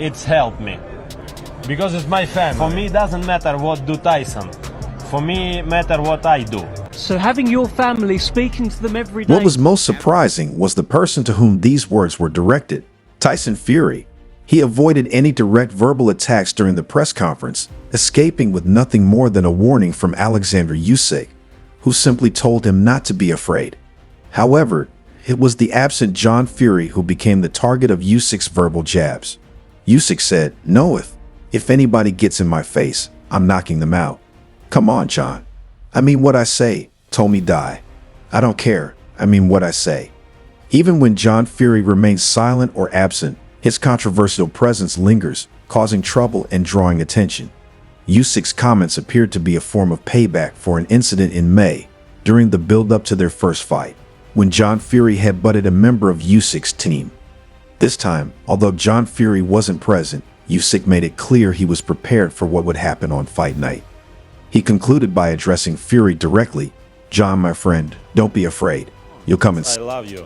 it's helped me. Because it's my family. For me, it doesn't matter what do Tyson. For me, matter what I do. So having your family speaking to them every day. What was most surprising was the person to whom these words were directed, Tyson Fury. He avoided any direct verbal attacks during the press conference, escaping with nothing more than a warning from Oleksandr Usyk, who simply told him not to be afraid. However, it was the absent John Fury who became the target of Usyk's verbal jabs. Usyk said, "Knoweth, if anybody gets in my face, I'm knocking them out. Come on, John. I mean what I say. Told me die. I don't care. I mean what I say." Even when John Fury remains silent or absent, his controversial presence lingers, causing trouble and drawing attention. Usyk's comments appeared to be a form of payback for an incident in May, during the build-up to their first fight, when John Fury headbutted a member of Usyk's team. This time, although John Fury wasn't present, Usyk made it clear he was prepared for what would happen on fight night. He concluded by addressing Fury directly, "John, my friend, don't be afraid. You'll come and I love you.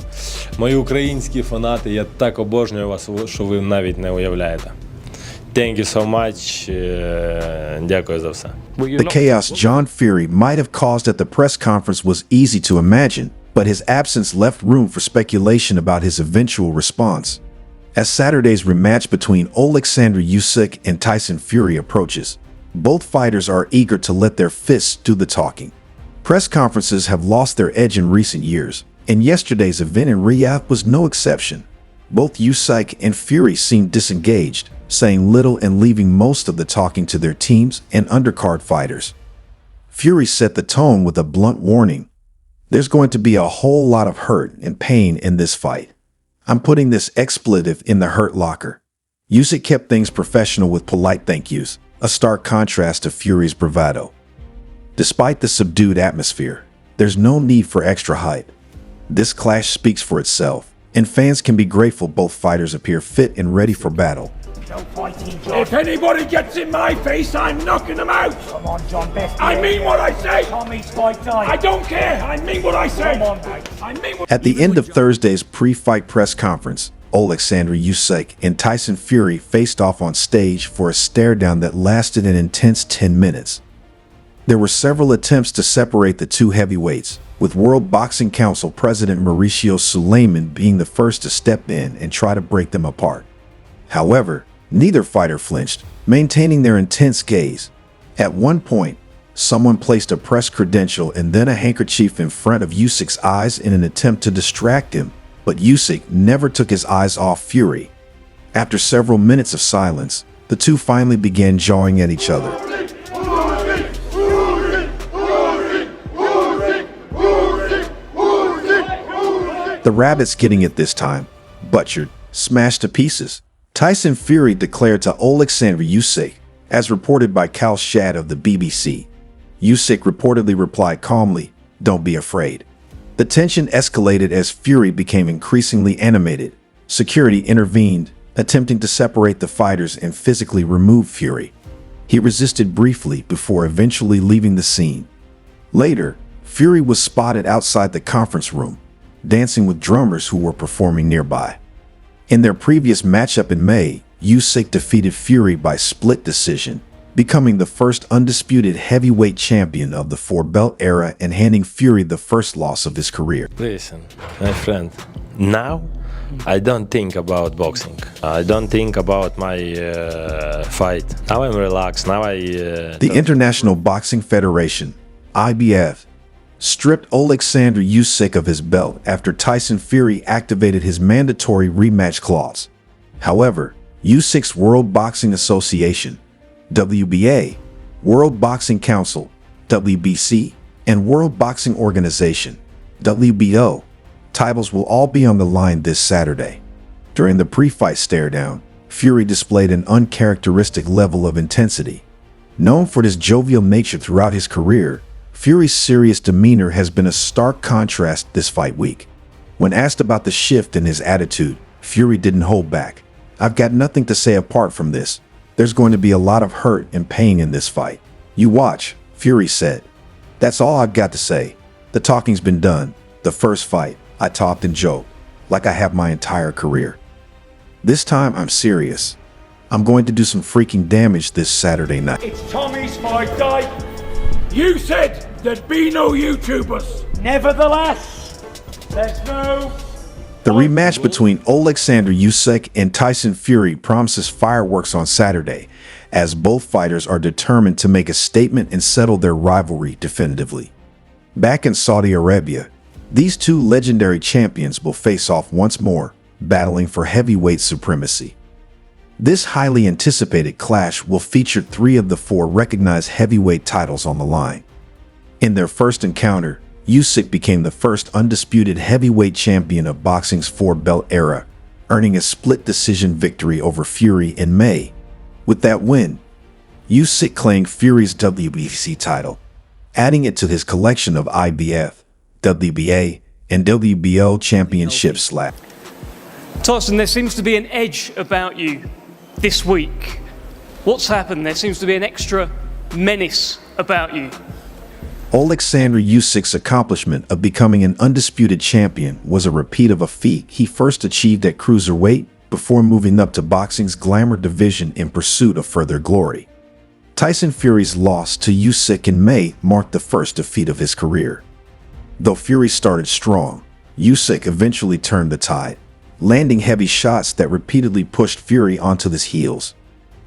Мої українські фанати, я так обожнюю вас, що ви навіть не уявляєте. Thank you so much. Дякую за все. The chaos John Fury might have caused at the press conference was easy to imagine, but his absence left room for speculation about his eventual response. As Saturday's rematch between Oleksandr Usyk and Tyson Fury approaches, both fighters are eager to let their fists do the talking. Press conferences have lost their edge in recent years, and yesterday's event in Riyadh was no exception. Both Usyk and Fury seemed disengaged, saying little and leaving most of the talking to their teams and undercard fighters. Fury set the tone with a blunt warning. "There's going to be a whole lot of hurt and pain in this fight. I'm putting this expletive in the hurt locker." Usyk kept things professional with polite thank yous, a stark contrast to Fury's bravado. Despite the subdued atmosphere, there's no need for extra hype. This clash speaks for itself, and fans can be grateful both fighters appear fit and ready for battle. If anybody gets in my face, I'm knocking them out. Come on, John, best. I mean what I say. Tommy's fight night. I don't care. I mean what I say. Come on, I mean what. At the end of Thursday's pre-fight press conference, Oleksandr Usyk and Tyson Fury faced off on stage for a staredown that lasted an intense 10 minutes. There were several attempts to separate the two heavyweights, with World Boxing Council President Mauricio Suleiman being the first to step in and try to break them apart. However, neither fighter flinched, maintaining their intense gaze. At one point, someone placed a press credential and then a handkerchief in front of Usyk's eyes in an attempt to distract him, but Usyk never took his eyes off Fury. After several minutes of silence, the two finally began jawing at each other. The rabbits getting it this time, butchered, smashed to pieces. Tyson Fury declared to Oleksandr Usyk, as reported by Kal Shad of the BBC. Usyk reportedly replied calmly, "Don't be afraid." The tension escalated as Fury became increasingly animated. Security intervened, attempting to separate the fighters and physically remove Fury. He resisted briefly before eventually leaving the scene. Later, Fury was spotted outside the conference room, dancing with drummers who were performing nearby. In their previous matchup in May, Usyk defeated Fury by split decision, becoming the first undisputed heavyweight champion of the four-belt era and handing Fury the first loss of his career. Listen, my friend, now I don't think about boxing. I don't think about my fight. Now I'm relaxed. Now The International Boxing Federation, IBF, stripped Oleksandr Usyk of his belt after Tyson Fury activated his mandatory rematch clause. However, Usyk's World Boxing Association, WBA, World Boxing Council, WBC, and World Boxing Organization, WBO, titles will all be on the line this Saturday. During the pre-fight staredown, Fury displayed an uncharacteristic level of intensity. Known for his jovial nature throughout his career, Fury's serious demeanor has been a stark contrast this fight week. When asked about the shift in his attitude, Fury didn't hold back. "I've got nothing to say apart from this. There's going to be a lot of hurt and pain in this fight. You watch," Fury said. "That's all I've got to say. The talking's been done. The first fight, I talked and joked, like I have my entire career. This time, I'm serious. I'm going to do some freaking damage this Saturday night. It's Tommy's fight day. You said there'd be no YouTubers. Nevertheless, there's no... The rematch between Oleksandr Usyk and Tyson Fury promises fireworks on Saturday, as both fighters are determined to make a statement and settle their rivalry definitively. Back in Saudi Arabia, these two legendary champions will face off once more, battling for heavyweight supremacy. This highly anticipated clash will feature 3 of the 4 recognized heavyweight titles on the line. In their first encounter, Usyk became the first undisputed heavyweight champion of boxing's 4-belt era, earning a split decision victory over Fury in May. With that win, Usyk claimed Fury's WBC title, adding it to his collection of IBF, WBA, and WBO championships. Tyson, there seems to be an edge about you this week. What's happened? There seems to be an extra menace about you. Oleksandr Usyk's accomplishment of becoming an undisputed champion was a repeat of a feat he first achieved at cruiserweight before moving up to boxing's glamour division in pursuit of further glory. Tyson Fury's loss to Usyk in May marked the first defeat of his career. Though Fury started strong, Usyk eventually turned the tide, landing heavy shots that repeatedly pushed Fury onto his heels.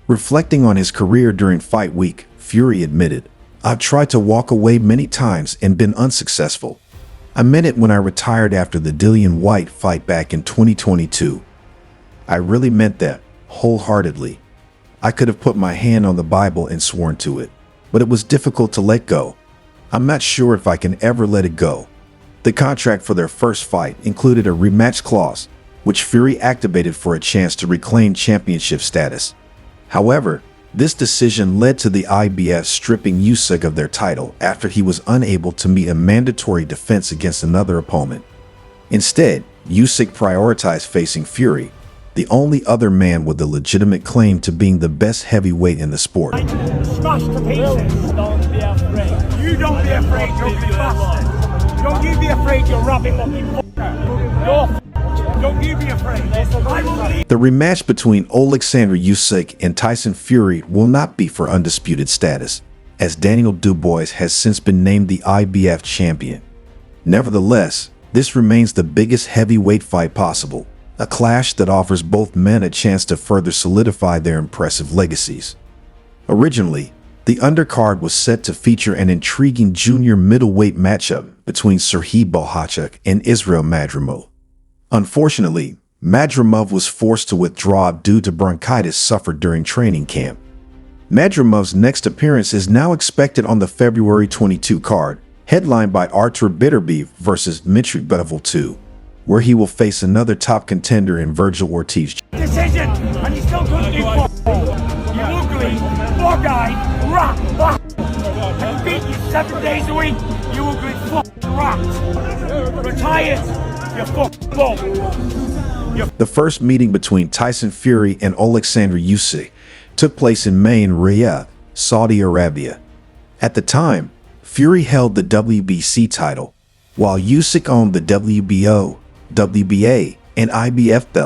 Reflecting on his career during fight week, Fury admitted, "I've tried to walk away many times and been unsuccessful. I meant it when I retired after the Dillian Whyte fight back in 2022. I really meant that, wholeheartedly. I could have put my hand on the Bible and sworn to it, but it was difficult to let go. I'm not sure if I can ever let it go." The contract for their first fight included a rematch clause, which Fury activated for a chance to reclaim championship status. However, this decision led to the IBF stripping Usyk of their title after he was unable to meet a mandatory defense against another opponent. Instead, Usyk prioritized facing Fury, the only other man with a legitimate claim to being the best heavyweight in the sport. Smash to pieces. Don't be afraid. You don't be afraid, you ugly bastard. Don't you be afraid, you rabbit-looking fucker. You're don't you be afraid. I will leave. The rematch between Oleksandr Usyk and Tyson Fury will not be for undisputed status, as Daniel Dubois has since been named the IBF champion. Nevertheless, this remains the biggest heavyweight fight possible, a clash that offers both men a chance to further solidify their impressive legacies. Originally, the undercard was set to feature an intriguing junior middleweight matchup between Serhiy Bohachuk and Israil Madrimov. Unfortunately, Madrimov was forced to withdraw due to bronchitis suffered during training camp. Madrimov's next appearance is now expected on the February 22 card, headlined by Artur Beterbiev versus Dmitry Bivol II, where he will face another top contender in Virgil Ortiz. Decision, and you still couldn't do football. You ugly, bug-eyed, rat. I beat you 7 days a week, you ugly fucking rat. Retired. The first meeting between Tyson Fury and Oleksandr Usyk took place in May in Riyadh, Saudi Arabia. At the time, Fury held the WBC title, while Usyk owned the WBO, WBA, and IBF belt.